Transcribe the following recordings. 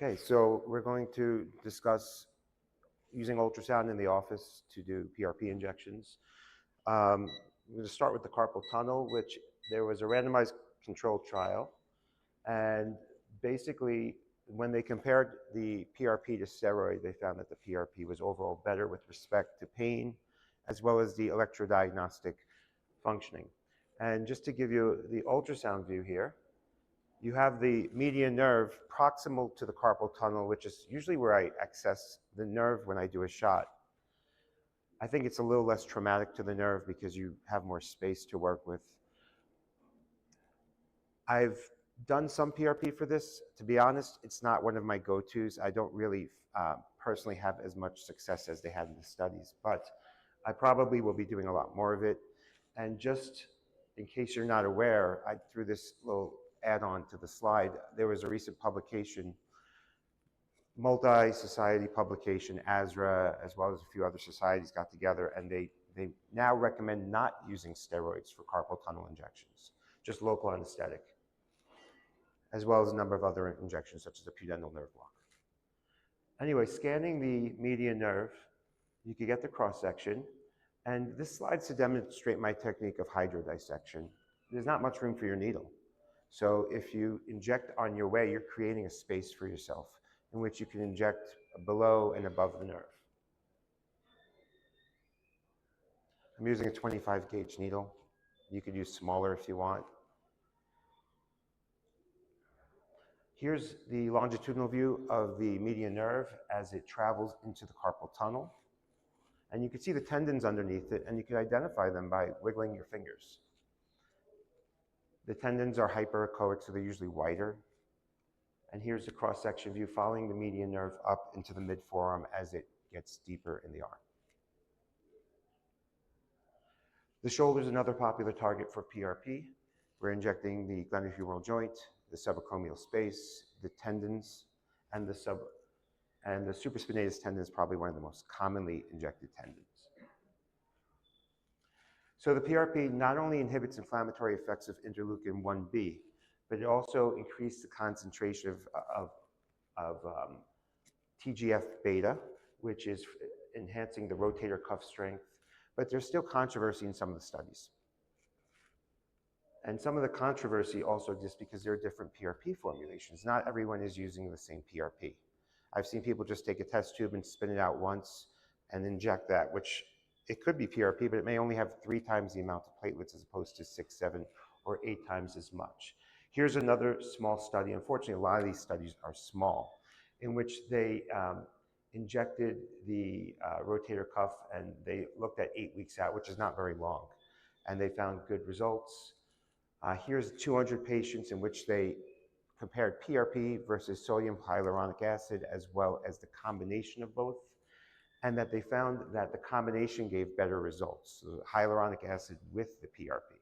Okay, so we're going to discuss using ultrasound in the office to do PRP injections. I'm going to start with the carpal tunnel, which there was a randomized controlled trial. And basically, when they compared the PRP to steroid, they found that the PRP was overall better with respect to pain, as well as the electrodiagnostic functioning. And just to give you the ultrasound view here, you have the median nerve proximal to the carpal tunnel, which is usually where I access the nerve when I do a shot. I think it's a little less traumatic to the nerve because you have more space to work with. I've done some PRP for this. To be honest, it's not one of my go-tos. I don't really personally have as much success as they had in the studies, but I probably will be doing a lot more of it. And just in case you're not aware, I threw this little add-on to the slide. There was a recent publication, multi-society publication, ASRA, as well as a few other societies got together, and they now recommend not using steroids for carpal tunnel injections, just local anesthetic, as well as a number of other injections, such as a pudendal nerve block. Anyway, scanning the median nerve, you can get the cross-section, and this slide's to demonstrate my technique of hydrodissection. There's not much room for your needle. So if you inject on your way, you're creating a space for yourself in which you can inject below and above the nerve. I'm using a 25 gauge needle. You could use smaller if you want. Here's the longitudinal view of the median nerve as it travels into the carpal tunnel. And you can see the tendons underneath it, and you can identify them by wiggling your fingers. The tendons are hyperechoic, so they're usually whiter. And here's the cross-section view following the median nerve up into the mid-forearm as it gets deeper in the arm. The shoulder is another popular target for PRP. We're injecting the glenohumeral joint, the subacromial space, the tendons, and the supraspinatus tendon is probably one of the most commonly injected tendons. So the PRP not only inhibits inflammatory effects of interleukin-1b, but it also increased the concentration of TGF-beta, which is enhancing the rotator cuff strength. But there's still controversy in some of the studies. And some of the controversy also exists because there are different PRP formulations. Not everyone is using the same PRP. I've seen people just take a test tube and spin it out once and inject that, which it could be PRP, but it may only have 3 times the amount of platelets as opposed to 6, 7, or 8 times as much. Here's another small study. Unfortunately, a lot of these studies are small, in which they injected the rotator cuff and they looked at 8 weeks out, which is not very long, and they found good results. Here's 200 patients in which they compared PRP versus sodium hyaluronic acid, as well as the combination of both, and that they found that the combination gave better results, so hyaluronic acid with the PRP.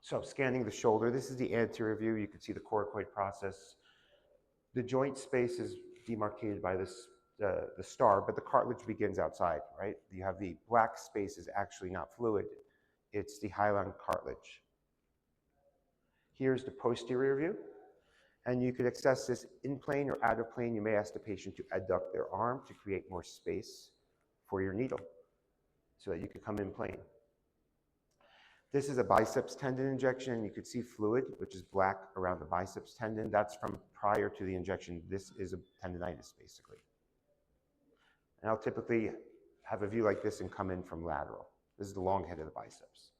So scanning the shoulder, this is the anterior view. You can see the coracoid process. The joint space is demarcated by this, the star, but the cartilage begins outside, right? You have the black space is actually not fluid. It's the hyaline cartilage. Here's the posterior view. And you could access this in plane or out of plane. You may ask the patient to adduct their arm to create more space for your needle so that you could come in plane. This is a biceps tendon injection, and you could see fluid, which is black around the biceps tendon. That's from prior to the injection. This is a tendinitis, basically. And I'll typically have a view like this and come in from lateral. This is the long head of the biceps.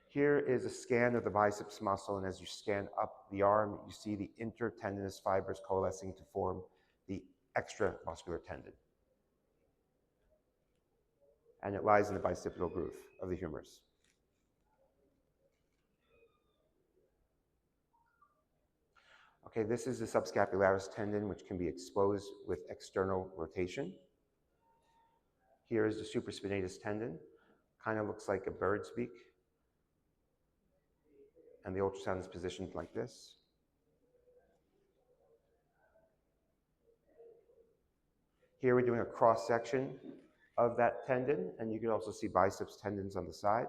Here is a scan of the biceps muscle, and as you scan up the arm, you see the intertendinous fibers coalescing to form the extramuscular tendon. And it lies in the bicipital groove of the humerus. Okay, this is the subscapularis tendon, which can be exposed with external rotation. Here is the supraspinatus tendon. Kind of looks like a bird's beak. And the ultrasound is positioned like this. Here we're doing a cross-section of that tendon, and you can also see biceps tendons on the side.